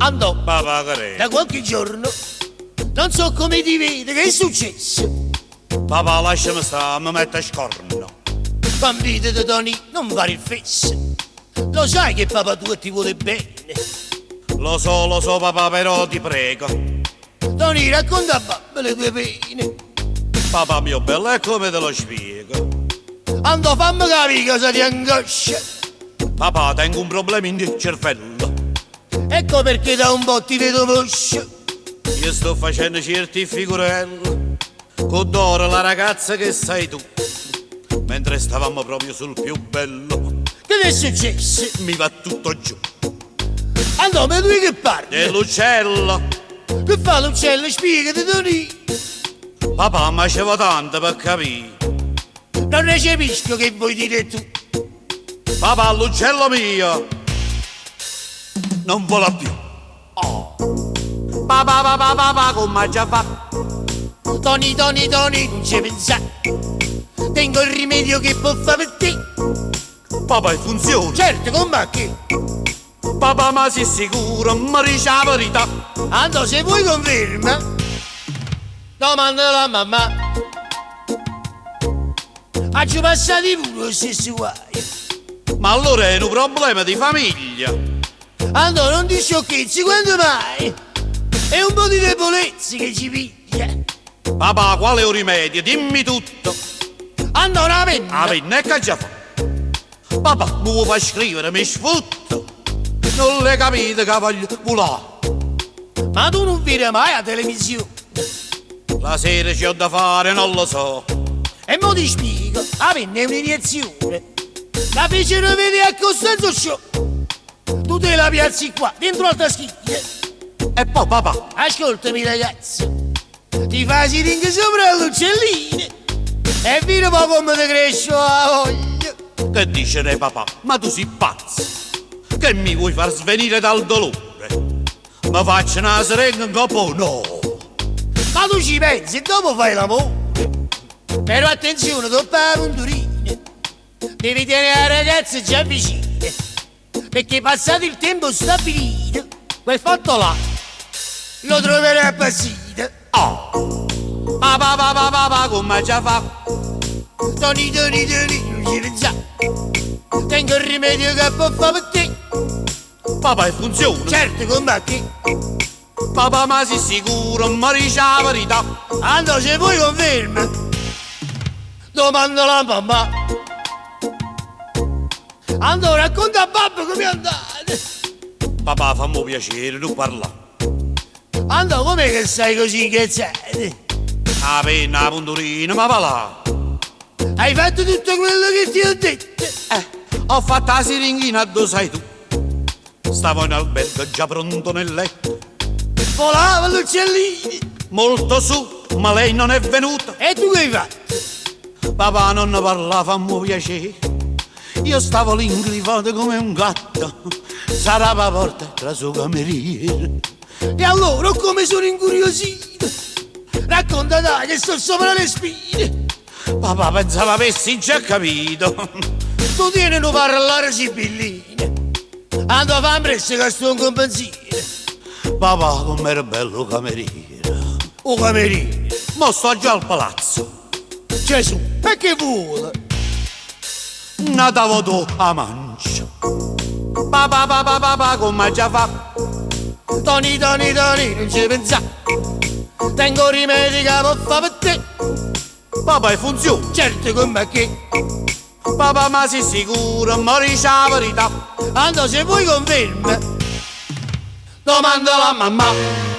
Andò Papà che da qualche giorno, non so come ti vede, che è successo. Papà lasciami stare, mi mette a scorno. Bambino di Tony, non fare il fesso. Lo sai che papà tu ti vuole bene. Lo so papà, però ti prego. Tony, racconta a papà le tue pene. Papà mio bello, è come te lo spiego. Andò, fammi capire cosa ti angoscia. Papà, tengo un problema in il cervello. Ecco perché da un po' ti vedo moscio. Io sto facendo certi figurelli. Con Dora, la ragazza che sei tu. Mentre stavamo proprio sul più bello, Che ti è successo? mi va tutto giù. Andò, ma tu che parli? E l'uccello. Che fa l'uccello? Spiegati, Tony. Papà, ma ci va tanto per capire. Non recepisco che vuoi dire tu. Papà, l'uccello mio non vola più. Oh. Papà, come già fa? Tony, non ci pensare. Tengo il rimedio che può fare per te. Papà, funziona. Certo, com'è che? Papà, ma sei sicuro? Mi dice la verità. Andò, se vuoi conferma, domandalo a mamma. Faccio passare pure lo stesso guai. Ma allora è un problema di famiglia. Andò, non ti sciocchezzi, quando mai? È un po' di debolezza che ci piglia. Papà, quale è un rimedio? Dimmi tutto. Andò, una penna. La penna è che già fa. Papà, mi vuoi far scrivere, mi sfutto. Non le capite che voglio volare. Ma tu non vedi mai la televisione. La sera ci ho da fare, non lo so. E mo ti spiego, la penna è un'iniezione. La fecero vedere a Costanzo Show. Tu te la piazzi qua, dentro la taschiglia. E poi papà, Ascoltami ragazzo, ti fai siringhe sopra l'uccellino e vedi poi come ti cresce la voglia. che dice ne papà? Ma tu sei pazzo. Che mi vuoi far svenire dal dolore? Mi faccio una seringa in capo? No. Ma tu ci pensi e dopo fai l'amore. Però attenzione, dopo la punturina devi tenere la ragazza già vicina, perché passato il tempo stabilito quel fatto là lo troverai appassito. Oh. Papà, come già fa? Tony, non ci pensare. Tengo il rimedio che può fare per te. Papà, e funziona. Certo, com'è che? Papà, ma sei sicuro? Mi dice la verità. Andò, se vuoi conferma, domandalo a mamma. Andò, racconta a babbo come andate. Papà, fammi piacere, non parla. Andò, com'è che stai così inghezzato? La penna, la punturina, ma va là. Hai fatto tutto quello che ti ho detto. Ho fatto la siringhina, dove sei tu? Stavo in albergo già pronto nel letto. Volava l'uccellino. Molto su, ma lei non è venuta. E tu che hai fatto? Papà non ne parlava, fammi piacere. Io stavo lì inglifato come un gatto. Sarà la porta tra suo cameriere. E allora, come sono incuriosito? Racconta dai che sto sopra le spine. Papà pensava avessi già capito. Tu tieni a parlare sibilline. Andò a fare presto che sto in compagnia. Papà, com'era bello cameriere. O cameriere. Mo sto già al palazzo. Gesù, e che vuole? Natavo tu a mancia. Papà, come già fa? Tony, non ci pensare. Tengo rimedi che può fare per te. Papà, e funziona. Certo, com'è che? Papà, ma sei sicuro? Mi dice la verità. Andò, se vuoi conferma, domandalo a mamma.